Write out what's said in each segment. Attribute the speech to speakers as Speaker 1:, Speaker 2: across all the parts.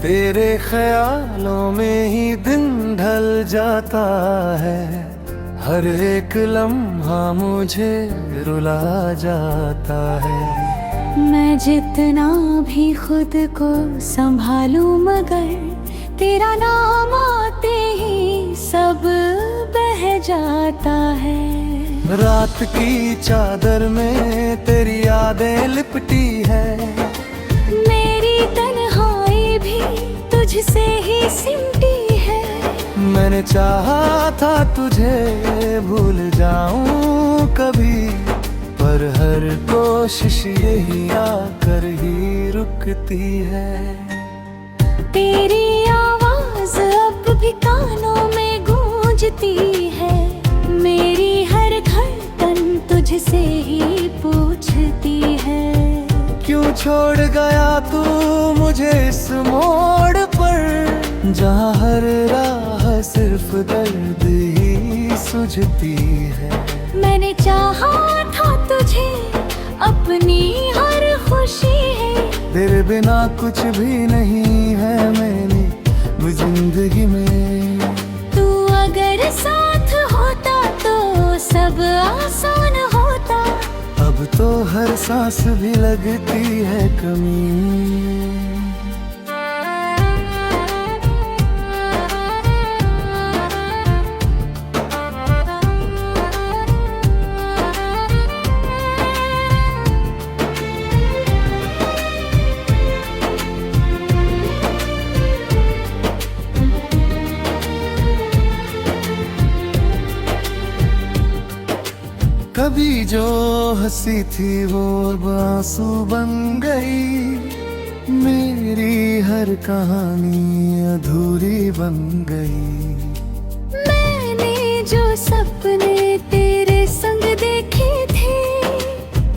Speaker 1: तेरे ख्यालों में ही दिन ढल जाता है, हर एक लम्हा मुझे रुला जाता है।
Speaker 2: मैं जितना भी खुद को संभालूं मगर तेरा नाम आते ही सब बह जाता है।
Speaker 1: रात की चादर में तेरी यादें लिपटी है,
Speaker 2: मेरी तन्हाई भी तुझसे ही सिमटी है।
Speaker 1: मैंने चाहा था तुझे भूल जाऊं कभी, पर हर कोशिश यही आकर ही रुकती है।
Speaker 2: तेरी आवाज अब भी कानों में गूंजती है, मेरी हर धड़कन तुझसे ही पूछती है।
Speaker 1: क्यों छोड़ गया तू मुझे इस मोड़ पर, जहाँ हर राह सिर्फ दर्द ही सुझती है।
Speaker 2: मैंने चाहा था तुझे अपनी हर खुशी है,
Speaker 1: तेरे बिना कुछ भी नहीं है मेरी जिंदगी में।
Speaker 2: तू अगर साथ होता तो सब आसान होता,
Speaker 1: अब तो हर सांस भी लगती है कमी। कभी जो हंसी थी वो अब आंसू बन गई, मेरी हर कहानी अधूरी बन गई।
Speaker 2: मैंने जो सपने तेरे संग देखे थे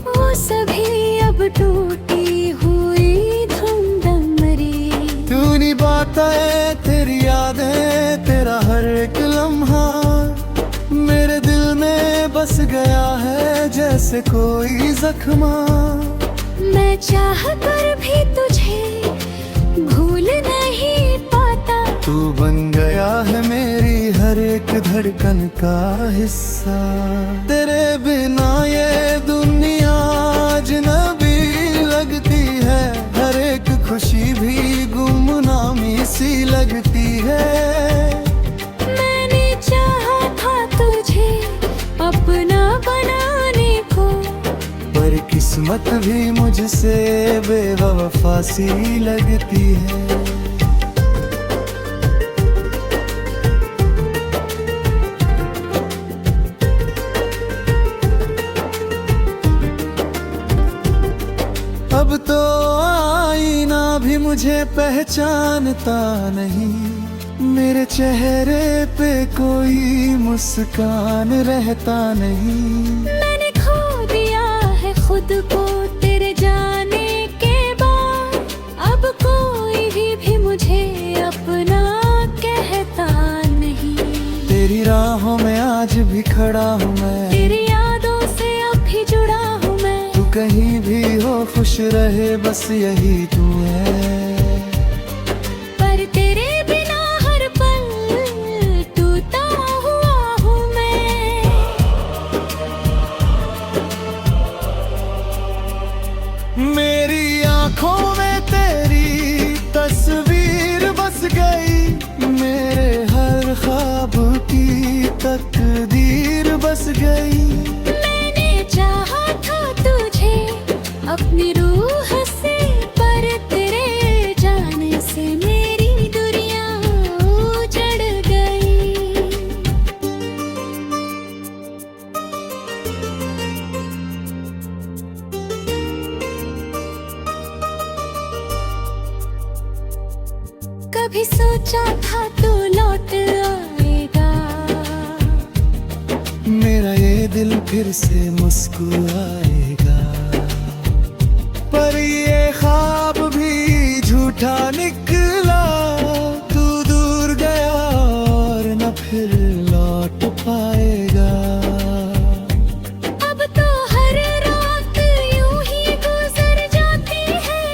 Speaker 2: वो सभी अब टूटी हुई धुंधम मरी।
Speaker 1: तू नहीं बातें तेरी यादें तेरा हर एक लम्हा मेरे दिल में बस गया है जैसे कोई जख्मा।
Speaker 2: मैं चाह कर भी तुझे भूल नहीं पाता,
Speaker 1: तू बन गया है मेरी हर एक धड़कन का हिस्सा। तेरे बिना ये दुनिया अजनबी लगती है, हर एक खुशी भी गुमनामी सी लगती है।
Speaker 2: मैंने चाहा था तुझे अपना बनाने को,
Speaker 1: पर किस्मत भी मुझसे बेवफा सी लगती है। अब तो आईना भी मुझे पहचानता नहीं, मेरे चेहरे पे कोई मुस्कान रहता नहीं।
Speaker 2: मैंने खो दिया है खुद को तेरे जाने के बाद, अब कोई भी मुझे अपना कहता नहीं।
Speaker 1: तेरी राहों में आज भी खड़ा हूँ मैं,
Speaker 2: तेरी यादों से अब भी जुड़ा हूँ मैं।
Speaker 1: तू कहीं भी हो खुश रहे बस यही तू है।
Speaker 2: पर तेरे बिना हर पल टूटा हुआ हूँ मैं।
Speaker 1: मेरी आंखों में तेरी तस्वीर बस गई, मेरे हर ख्वाब की तकदीर बस गई।
Speaker 2: मैंने चाहा था तुझे अपनी रूह से, पर तेरे जाने से मेरी दुनिया उजड़ गई। कभी सोचा था तू लौट आएगा,
Speaker 1: मेरा ये दिल फिर से मुस्कुराएगा, पर ये ख्वाब भी झूठा निकला। तू दूर गया और न फिर लौट पाएगा।
Speaker 2: अब तो हर रात यूं ही गुजर जाती है,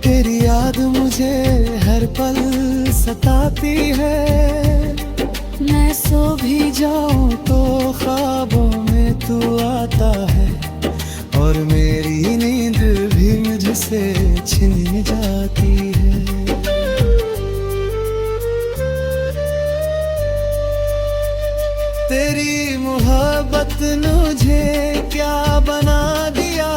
Speaker 1: तेरी याद मुझे सताती है। मैं सो भी जाऊं तो ख्वाबों में तू आता है, और मेरी नींद भी मुझसे छिन जाती है। तेरी मोहब्बत ने मुझे क्या बना दिया।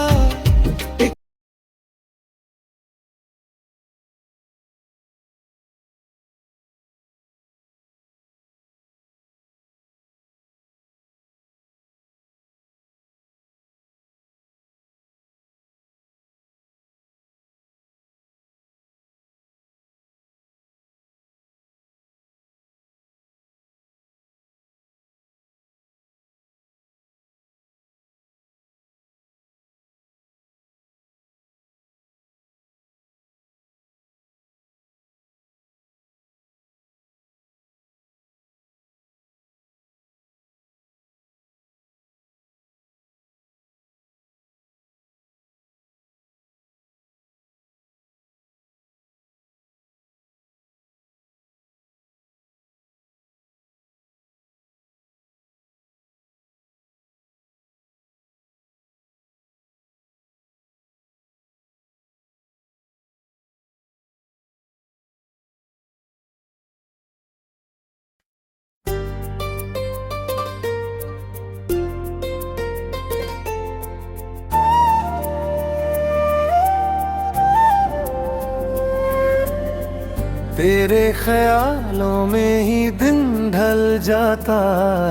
Speaker 1: तेरे ख्यालों में ही दिन ढल जाता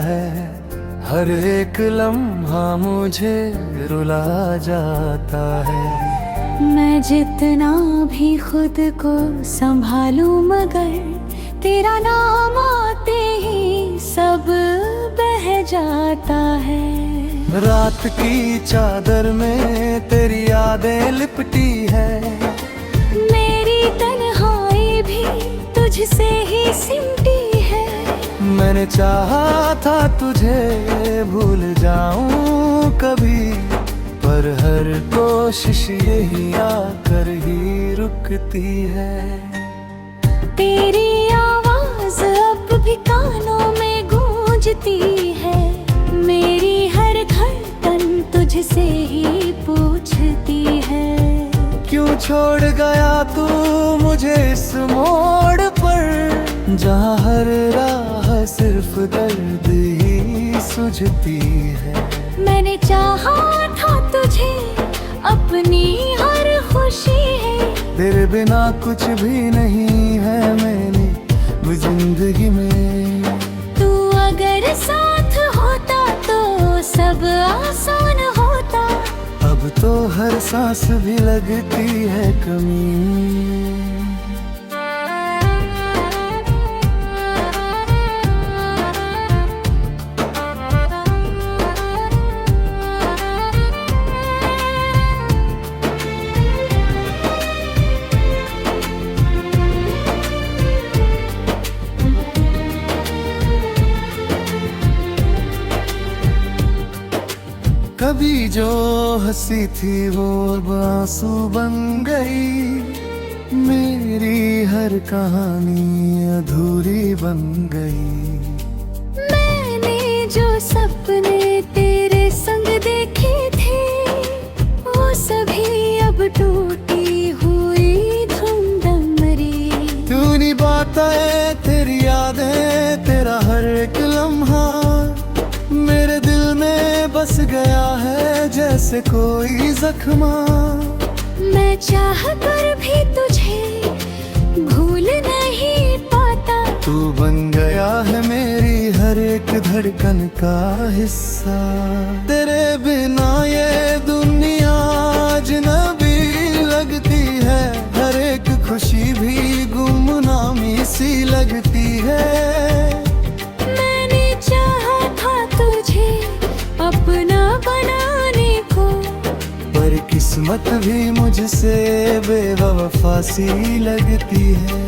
Speaker 1: है, हर एक लम्हा मुझे रुला जाता है।
Speaker 2: मैं जितना भी खुद को संभालूं मगर तेरा नाम आते ही सब बह जाता है।
Speaker 1: रात की चादर में तेरी यादें लिपटी है,
Speaker 2: मेरी तन्हाई भी तुझसे ही सिमटी है।
Speaker 1: मैंने चाहा था तुझे भूल जाऊं कभी, पर हर कोशिश यही आकर ही रुकती है।
Speaker 2: तेरी आवाज अब भी कानों में गूंजती है, मेरी हर धड़कन तुझसे ही पूछती है।
Speaker 1: क्यों छोड़ गया तू मुझे इस मोड़ पर, जहाँ हर राह सिर्फ दर्द ही सुझती है।
Speaker 2: मैंने चाहा था तुझे अपनी हर खुशी है,
Speaker 1: तेरे बिना कुछ भी नहीं है मैंने जिंदगी में।
Speaker 2: तू अगर साथ होता तो सब आसान होता,
Speaker 1: अब तो हर सांस भी लगती है कमी। कभी जो हंसी थी वो अब आंसू बन गई, मेरी हर कहानी अधूरी बन गई।
Speaker 2: मैंने जो सपने तेरे संग देखे थे वो सभी अब टूटी हुई धुंधम री।
Speaker 1: तू निभाता है तेरी यादें, तेरा हर एक लम्हा मेरे दिल में बस गया है जैसे कोई जख्मा।
Speaker 2: मैं चाह कर भी तुझे भूल नहीं पाता,
Speaker 1: तू बन गया है मेरी हर एक धड़कन का हिस्सा। तेरे बिना ये दुनिया अजनबी लगती है, हर एक खुशी भी गुमनामी सी लगती है।
Speaker 2: मैंने चाहा था तुझे अपना बनाने को,
Speaker 1: पर किस्मत भी मुझसे बेवफा सी लगती है।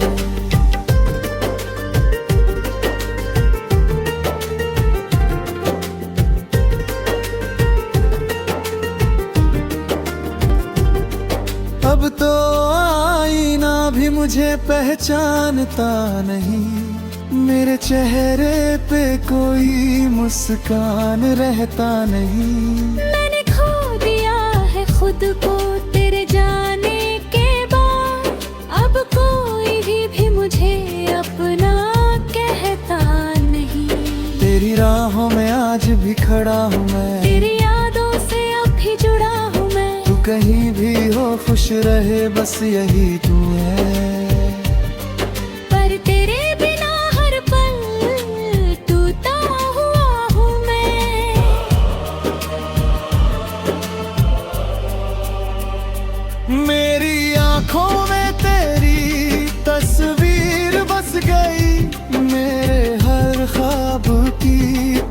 Speaker 1: अब तो आईना भी मुझे पहचानता नहीं, मेरे चेहरे पे कोई मुस्कान रहता नहीं।
Speaker 2: मैंने खो दिया है खुद को तेरे जाने के बाद, अब कोई भी मुझे अपना कहता नहीं।
Speaker 1: तेरी राहों में आज भी खड़ा हूँ मैं,
Speaker 2: तेरी यादों से अब भी जुड़ा हूँ मैं।
Speaker 1: तू कहीं भी हो खुश रहे बस यही तू है।
Speaker 2: पर तेरे बिना हर पल टूटा हुआ हूँ मैं।
Speaker 1: मेरी आंखों में तेरी तस्वीर बस गई, मेरे हर ख्वाब की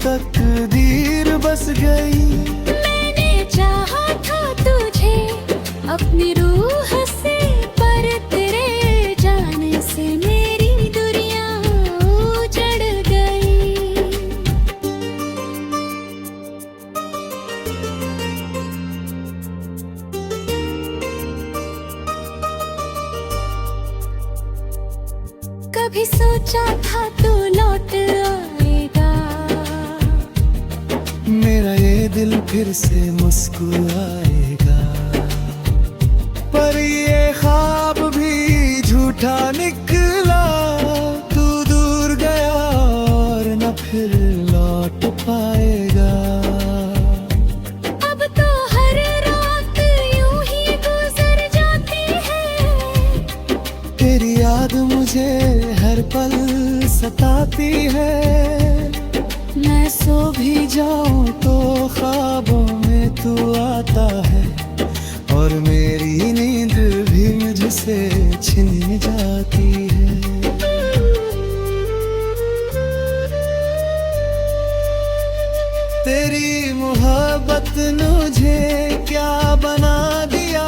Speaker 1: तकदीर बस गई।
Speaker 2: मैंने चाहा था तुझे अपनी रूह से, पर तेरे जाने से मेरी दुनिया उजड़ गई। कभी सोचा था तू लौट आएगा,
Speaker 1: मेरा ये दिल फिर से मुस्कुराएगा, पर ये ख्वाब भी झूठा निकला। तू दूर गया और न फिर लौट पाएगा।
Speaker 2: अब तो हर रात यूं ही गुजर जाती है,
Speaker 1: तेरी याद मुझे हर पल सताती है। मैं सो भी जाऊं तो ख्वाबों में तू आता है, और मेरी नींद भी मुझसे छिन जाती है। तेरी मोहब्बत ने मुझे क्या बना दिया।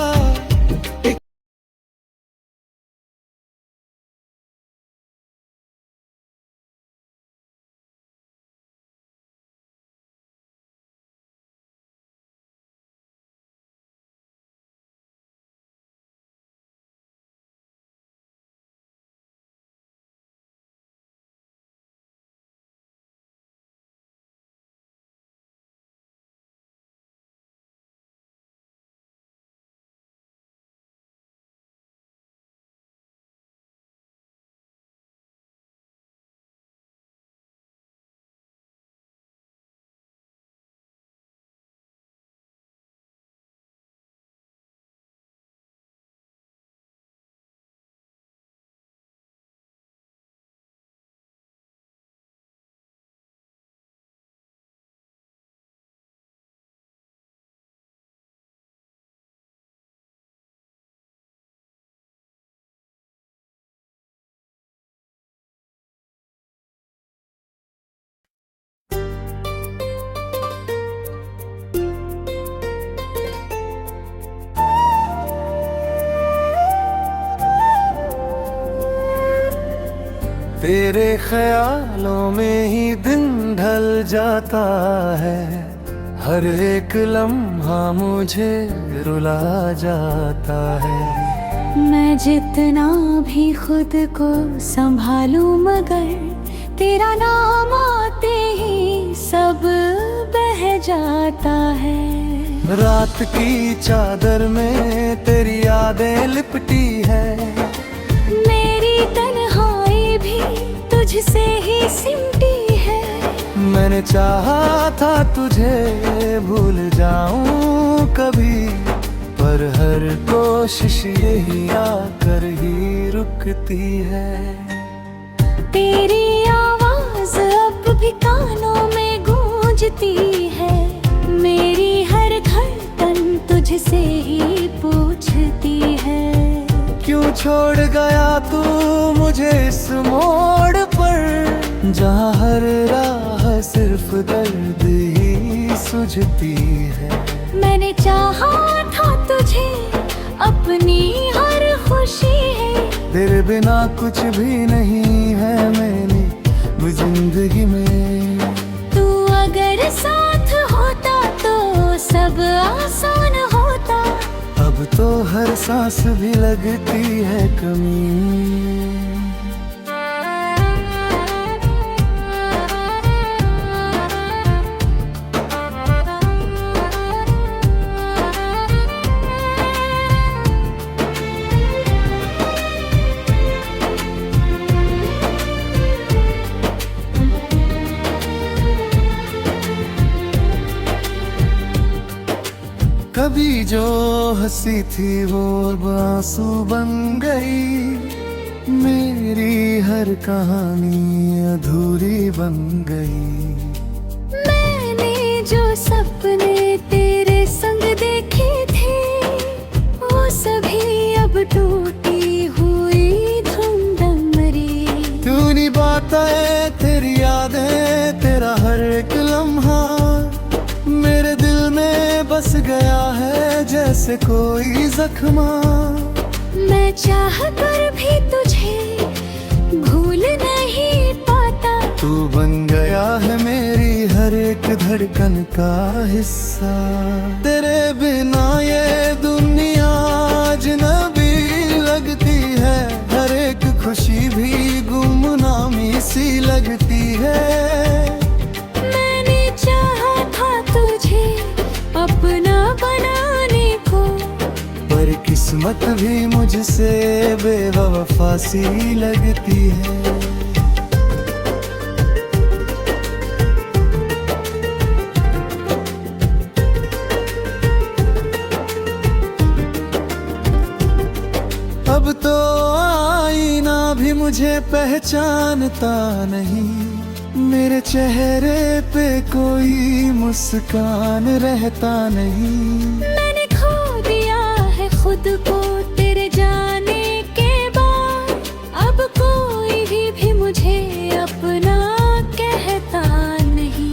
Speaker 1: तेरे ख्यालों में ही दिन ढल जाता है, हर एक लम्हा मुझे रुला जाता है।
Speaker 2: मैं जितना भी खुद को संभालूं, मगर तेरा नाम आते ही सब बह जाता है।
Speaker 1: रात की चादर में तेरी यादें लिपटी है,
Speaker 2: मेरी तन्हाई भी तुझसे ही सिमटी है।
Speaker 1: मैंने चाहा था तुझे भूल जाऊं कभी, पर हर कोशिश यही आकर ही रुकती है।
Speaker 2: तेरी आवाज अब भी कानों में गूंजती है, मेरी हर धड़कन तुझसे ही पूछती है।
Speaker 1: क्यों छोड़ गया तू मुझे इस मोड़ पर, जहाँ हर राह सिर्फ दर्द ही सुझती है।
Speaker 2: मैंने चाहा था तुझे अपनी हर खुशी है,
Speaker 1: तेरे बिना कुछ भी नहीं है मेरी जिंदगी में।
Speaker 2: तू अगर साथ होता तो सब आसान होता,
Speaker 1: अब तो हर सांस भी लगती है कमी। कभी जो हंसी थी वो अब आंसू बन गई, मेरी हर कहानी अधूरी बन गई।
Speaker 2: मैंने जो सपने तेरे संग देखे थे वो सभी अब टूटी हुई धुंधम मरी।
Speaker 1: तू नहीं बातें, तेरी यादें, तेरा हर एक लम्हा मेरे दिल में बस गया है जैसे कोई जख्मा।
Speaker 2: मैं चाह कर भी तुझे भूल नहीं पाता।
Speaker 1: तू बन गया है मेरी हर एक धड़कन का हिस्सा। तेरे बिना ये दुनिया अजनबी लगती है, हर एक खुशी भी गुमनामी सी लगती है।
Speaker 2: मैंने चाहा था तुझे अपना बनाने को,
Speaker 1: पर किस्मत भी मुझसे बेवफा सी लगती है। अब तो आईना भी मुझे पहचानता नहीं, मेरे चेहरे पे कोई मुस्कान रहता नहीं।
Speaker 2: मैंने खो दिया है खुद को तेरे जाने के बाद, अब कोई भी मुझे अपना कहता नहीं।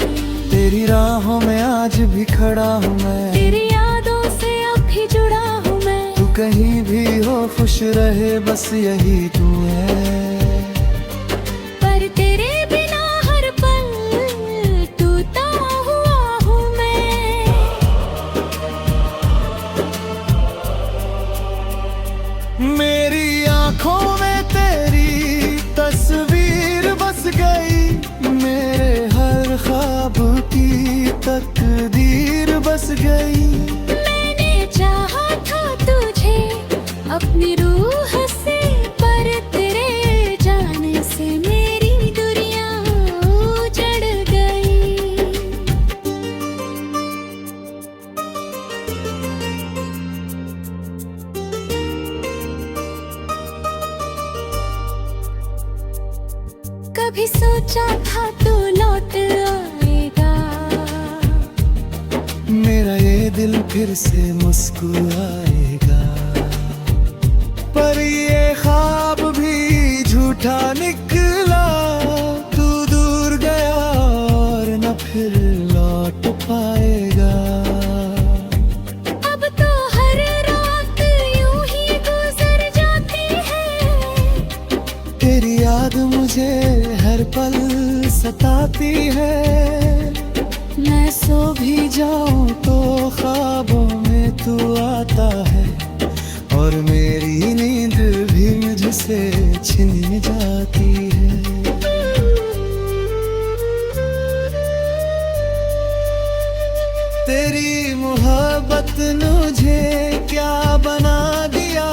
Speaker 1: तेरी राहों में आज भी खड़ा हूँ मैं,
Speaker 2: तेरी यादों से अब भी जुड़ा हूँ मैं।
Speaker 1: तू कहीं भी हो खुश रहे बस यही तू है।
Speaker 2: पर तेरे बिना हर पल टूटा हुआ हूँ मैं।
Speaker 1: मेरी आंखों में तेरी तस्वीर बस गई, मेरे हर ख्वाब की तकदीर बस गई।
Speaker 2: मैंने चाहा था तुझे अपनी रूह से, पर तेरे जाने से मेरी दुनिया उजड़ गई। कभी सोचा था तू लौट आएगा,
Speaker 1: मेरा ये दिल फिर से मुस्कुराएगा। पर ये ख्वाब भी झूठा निकला, तू दूर गया और न फिर लौट पाएगा।
Speaker 2: अब तो हर रात यूं ही गुजर जाती है,
Speaker 1: तेरी याद मुझे हर पल सताती है। मैं सो भी जाऊं तो ख्वाबों में तू आता है, और मेरी नींद भी मुझसे छिन जाती है। तेरी मोहब्बत मुझे क्या बना दिया।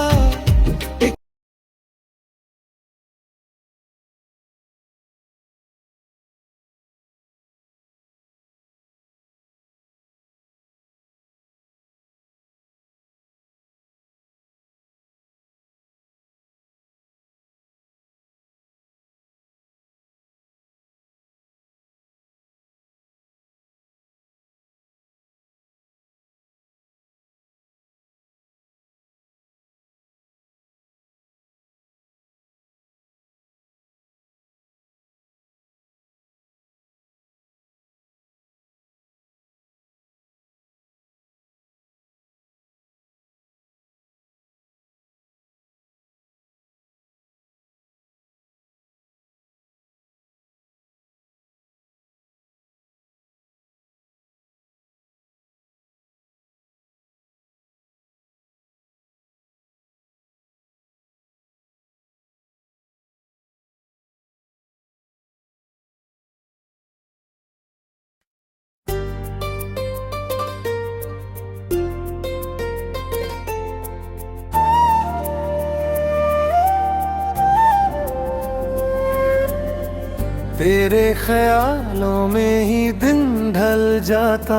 Speaker 1: तेरे ख्यालों में ही दिन ढल जाता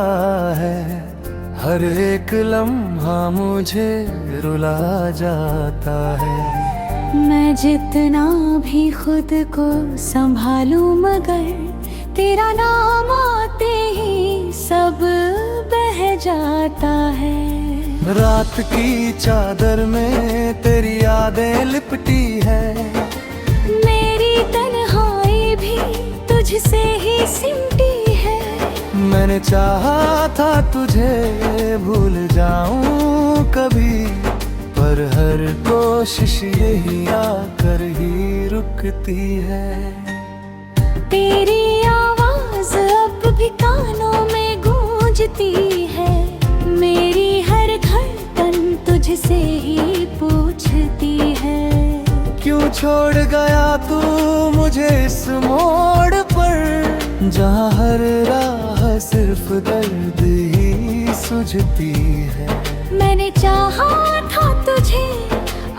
Speaker 1: है, हर एक लम्हा मुझे रुला जाता है।
Speaker 2: मैं जितना भी खुद को संभालूं मगर तेरा नाम आते ही सब बह जाता है।
Speaker 1: रात की चादर में तेरी यादें लिपटी है,
Speaker 2: मेरी तन्हाई भी तुझसे ही सिमटी है।
Speaker 1: मैंने चाहा था तुझे भूल जाऊं कभी, पर हर कोशिश यही आकर ही रुकती है।
Speaker 2: तेरी आवाज अब भी कानों में गूंजती है, मेरी हर धड़कन तुझसे ही पूछती है।
Speaker 1: क्यों छोड़ गया तू मुझे इस मोड़ पर, जहाँ हर राह सिर्फ दर्द ही सुझती है।
Speaker 2: मैंने चाहा था तुझे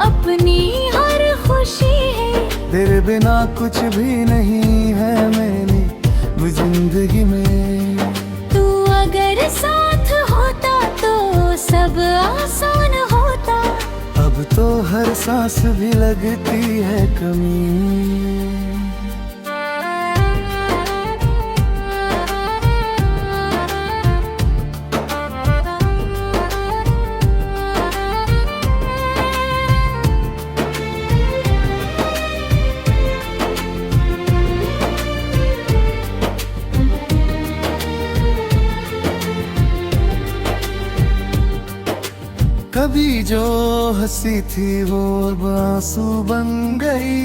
Speaker 2: अपनी हर खुशी है,
Speaker 1: तेरे बिना कुछ भी नहीं है मेरी जिंदगी में।
Speaker 2: तू अगर साथ होता तो सब आसान होता,
Speaker 1: अब तो हर सांस भी लगती है कमी। कभी जो हंसी थी वो अब आंसू बन गई,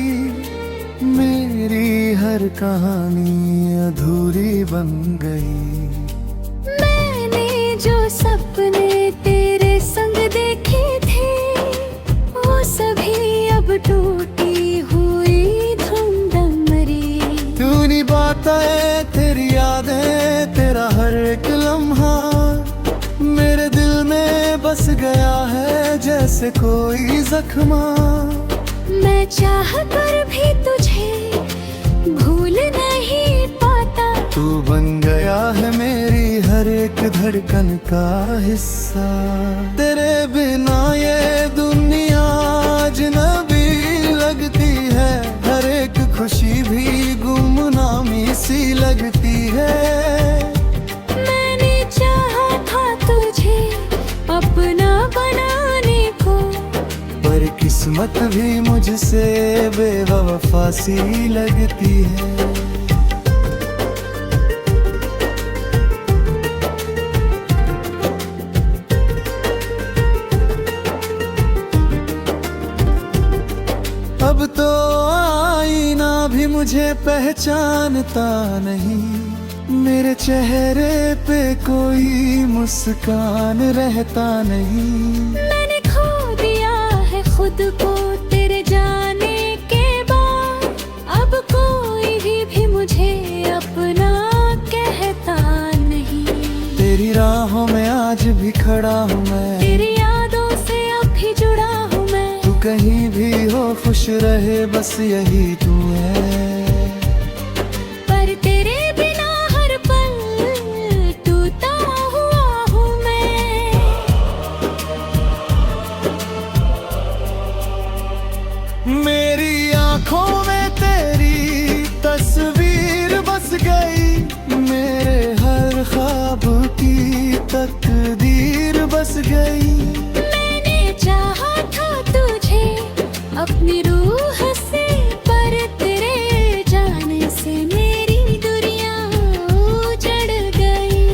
Speaker 1: मेरी हर कहानी अधूरी बन गई।
Speaker 2: मैंने जो सपने तेरे संग देखे थे वो सभी अब टूटी हुई धुंधम मरी।
Speaker 1: तू नहीं बातें तेरी यादें तेरा हर एक लम्हा मेरे दिल में बस गया है जैसे कोई जख्मा।
Speaker 2: मैं चाह कर भी तुझे भूल नहीं पाता,
Speaker 1: तू बन गया है मेरी हर एक धड़कन का हिस्सा। तेरे बिना ये दुनिया अजनबी लगती है, हर एक खुशी भी गुमनामी सी लगती है।
Speaker 2: मैंने चाहा था तुझे अपना बनाने को,
Speaker 1: पर किस्मत भी मुझसे बेवफा सी लगती है। अब तो आईना भी मुझे पहचानता नहीं, मेरे चेहरे पे कोई मुस्कान रहता नहीं।
Speaker 2: मैंने खो दिया है खुद को तेरे जाने के बाद, अब कोई भी मुझे अपना कहता नहीं।
Speaker 1: तेरी राहों में आज भी खड़ा हूँ मैं,
Speaker 2: तेरी यादों से अब भी जुड़ा हूँ मैं।
Speaker 1: तू कहीं भी हो खुश रहे बस यही तू है।
Speaker 2: पर तेरे बिना हर पल टूटा हुआ हूँ मैं।
Speaker 1: मेरी आंखों में तेरी तस्वीर बस गई, मेरे हर ख्वाब की तकदीर बस गई।
Speaker 2: मैंने चाहा था तुझे अपनी रूह से, पर तेरे जाने से मेरी दुनिया उजड़ गई।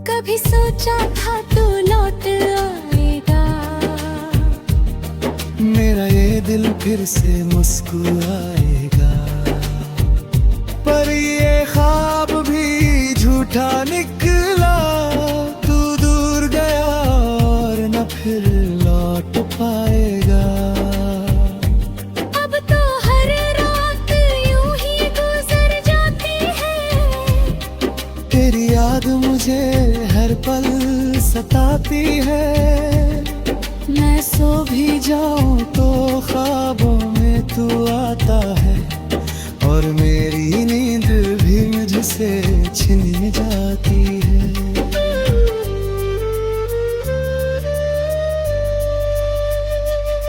Speaker 2: कभी सोचा था तू लौट आएगा,
Speaker 1: मेरा ये दिल फिर से मुस्कुराएगा। पर ये ख्वाब भी झूठा निकला, तू दूर गया और न फिर लौट पाएगा।
Speaker 2: अब तो हर रात यूं ही गुजर जाती है,
Speaker 1: तेरी याद मुझे मुझे हर पल सताती है। मैं सो भी जाऊं तो ख्वाबों में तू आता है, और मेरी नींद भी मुझसे छिन जाती है।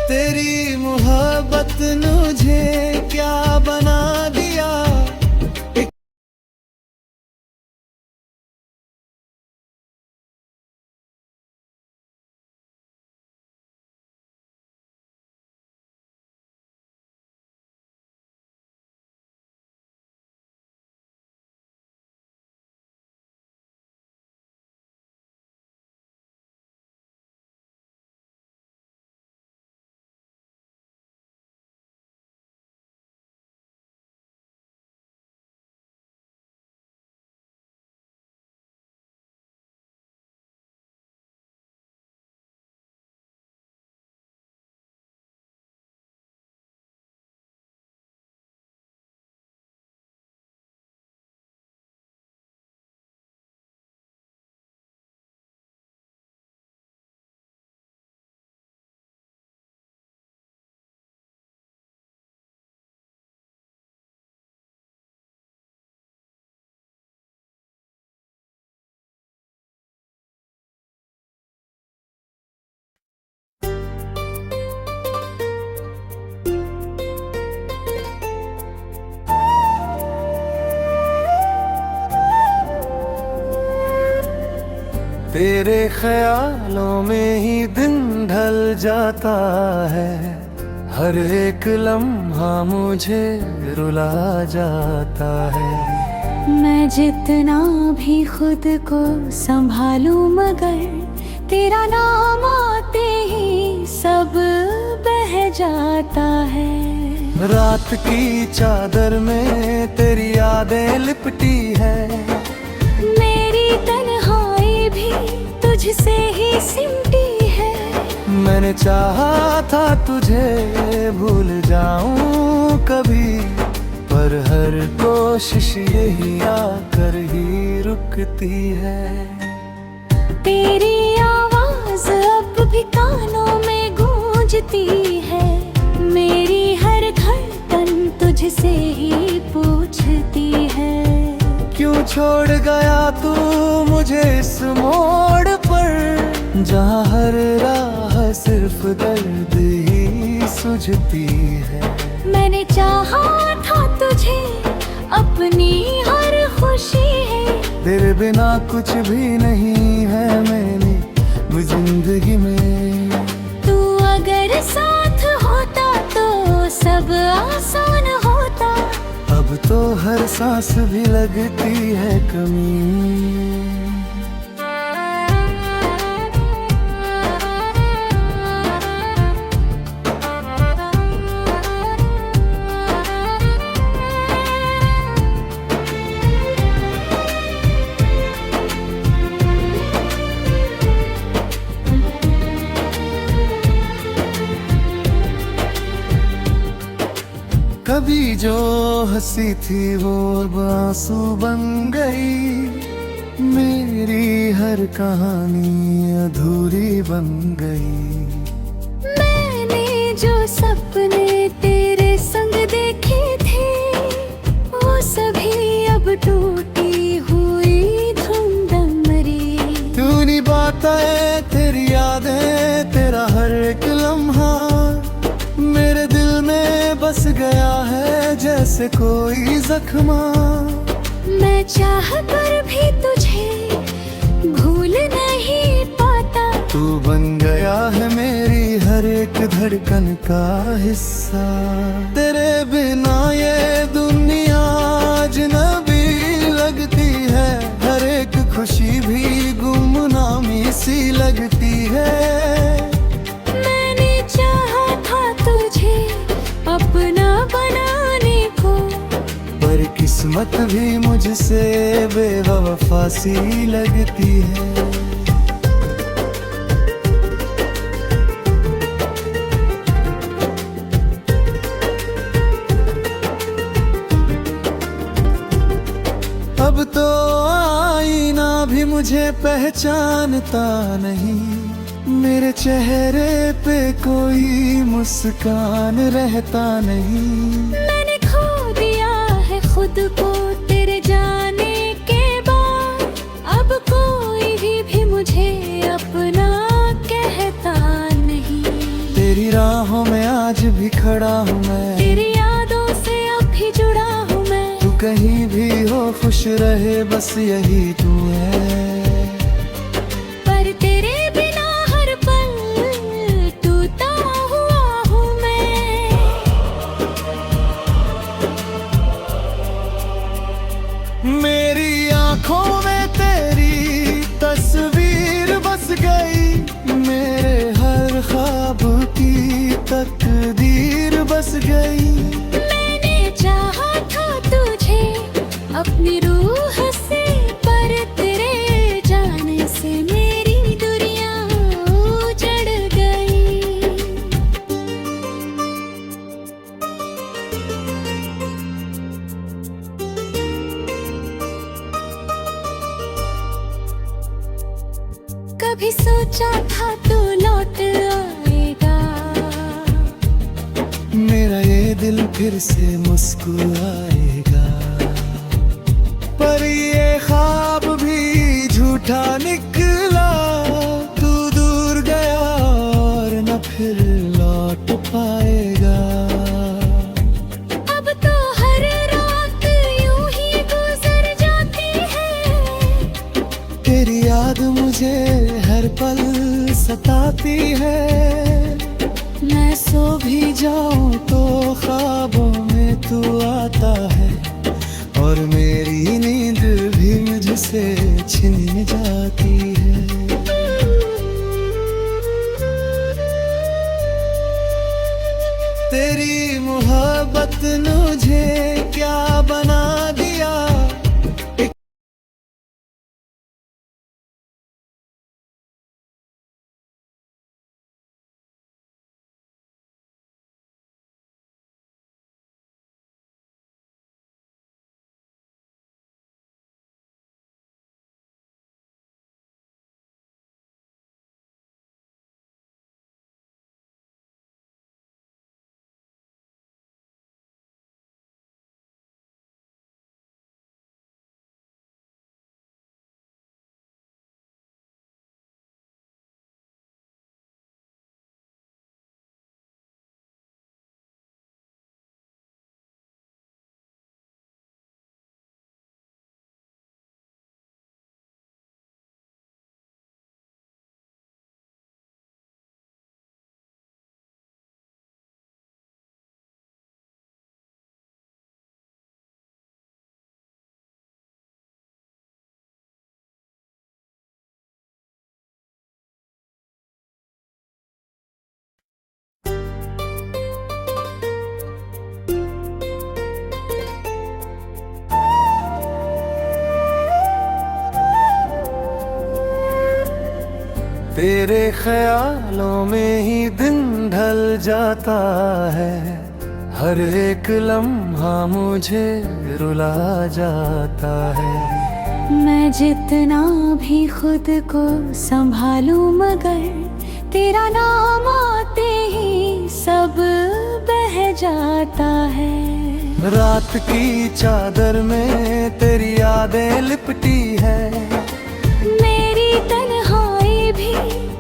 Speaker 1: तेरी मोहब्बत ने मुझे क्या बना दिया। तेरे ख्यालों में ही दिन ढल जाता है, हर एक लम्हा मुझे रुला जाता है।
Speaker 2: मैं जितना भी खुद को संभालूं मगर तेरा नाम आते ही सब बह जाता है।
Speaker 1: रात की चादर में तेरी यादें लिपटी है,
Speaker 2: मेरी तन्हाई भी तुझसे ही सिमटी है।
Speaker 1: मैंने चाहा था तुझे भूल जाऊं कभी, पर हर कोशिश यही आकर ही रुकती है।
Speaker 2: तेरी आवाज अब भी कानों में गूंजती है, मेरी हर धड़कन तुझसे ही पूछती है।
Speaker 1: क्यों छोड़ गया तू मुझे इस मोड़ पर, जहाँ हर राह सिर्फ दर्द ही सुझती है।
Speaker 2: मैंने चाहा था तुझे अपनी हर खुशी है,
Speaker 1: तेरे बिना कुछ भी नहीं है मैंने जिंदगी में।
Speaker 2: तू अगर साथ होता तो सब आसान होता,
Speaker 1: अब तो हर सांस भी लगती है कमी। कभी जो हंसी थी वो अब आंसू बन गई, मेरी हर कहानी अधूरी बन गई।
Speaker 2: मैंने जो सपने तेरे संग देखे थे वो सभी अब टूटी हुई धुंधम मरी।
Speaker 1: तू नहीं बातें तेरी यादें तेरा हर एक लम्हा मेरे दिल में बस गया है जैसे कोई जख्मा।
Speaker 2: मैं चाह कर भी तुझे भूल नहीं पाता,
Speaker 1: तू बन गया है मेरी हर एक धड़कन का हिस्सा। तेरे बिना ये दुनिया अजनबी लगती है, हर एक खुशी भी गुमनामी सी लगती है।
Speaker 2: मैंने चाहा था तुझे अपना बनाने को,
Speaker 1: पर किस्मत भी मुझसे बेवफा सी लगती है। अब तो आईना भी मुझे मुझे पहचानता नहीं, मेरे चेहरे पे कोई मुस्कान रहता नहीं।
Speaker 2: मैंने खो दिया है खुद को तेरे जाने के बाद, अब कोई भी मुझे अपना कहता नहीं।
Speaker 1: तेरी राहों में आज भी खड़ा हूँ मैं,
Speaker 2: तेरी यादों से अब भी जुड़ा हूँ मैं।
Speaker 1: तू कहीं भी हो खुश रहे बस यही तू है।
Speaker 2: पर तेरे बिना हर पल टूटा हुआ हूँ मैं।
Speaker 1: मेरी आंखों में तेरी तस्वीर बस गई, मेरे हर ख्वाब की तकदीर बस गई।
Speaker 2: मैंने चाहा था तुझे अपनी रूह से, पर तेरे जाने से मेरी दुनिया उजड़ गई। कभी सोचा था तू लौट आएगा,
Speaker 1: मेरा ये दिल फिर से मुस्कुराएगा। पर ये ख्वाब भी झूठा निकला, तू दूर गया और न फिर लौट पाएगा।
Speaker 2: अब तो हर रात यूं ही गुजर जाती है,
Speaker 1: तेरी याद मुझे हर पल सताती है। मैं सो भी जाऊं तो ख्वाबों में तू आता है, और मेरी नींद भी मुझसे छिन जाती है। तेरी मोहब्बत ने मुझे क्या बना दिया। तेरे ख्यालों में ही दिन ढल जाता है, हर एक लम्हा मुझे रुला जाता है।
Speaker 2: मैं जितना भी खुद को संभालूं, मगर तेरा नाम आते ही सब बह जाता है।
Speaker 1: रात की चादर में तेरी यादें लिपटी है,
Speaker 2: मेरी तन्हाई भी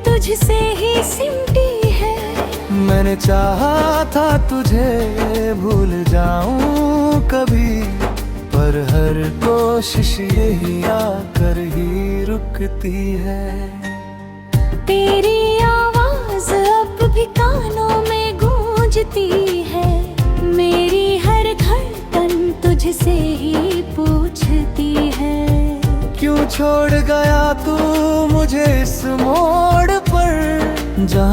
Speaker 2: तुझसे ही सिमटी है।
Speaker 1: मैंने चाहा था तुझे भूल जाऊं कभी, पर हर कोशिश यही आकर ही रुकती है।
Speaker 2: तेरी आवाज अब भी कानों में गूंजती है, मेरी हर धड़कन तुझसे ही पूछती है।
Speaker 1: क्यों छोड़ गया तू मुझे इस मोड़ पर, जहाँ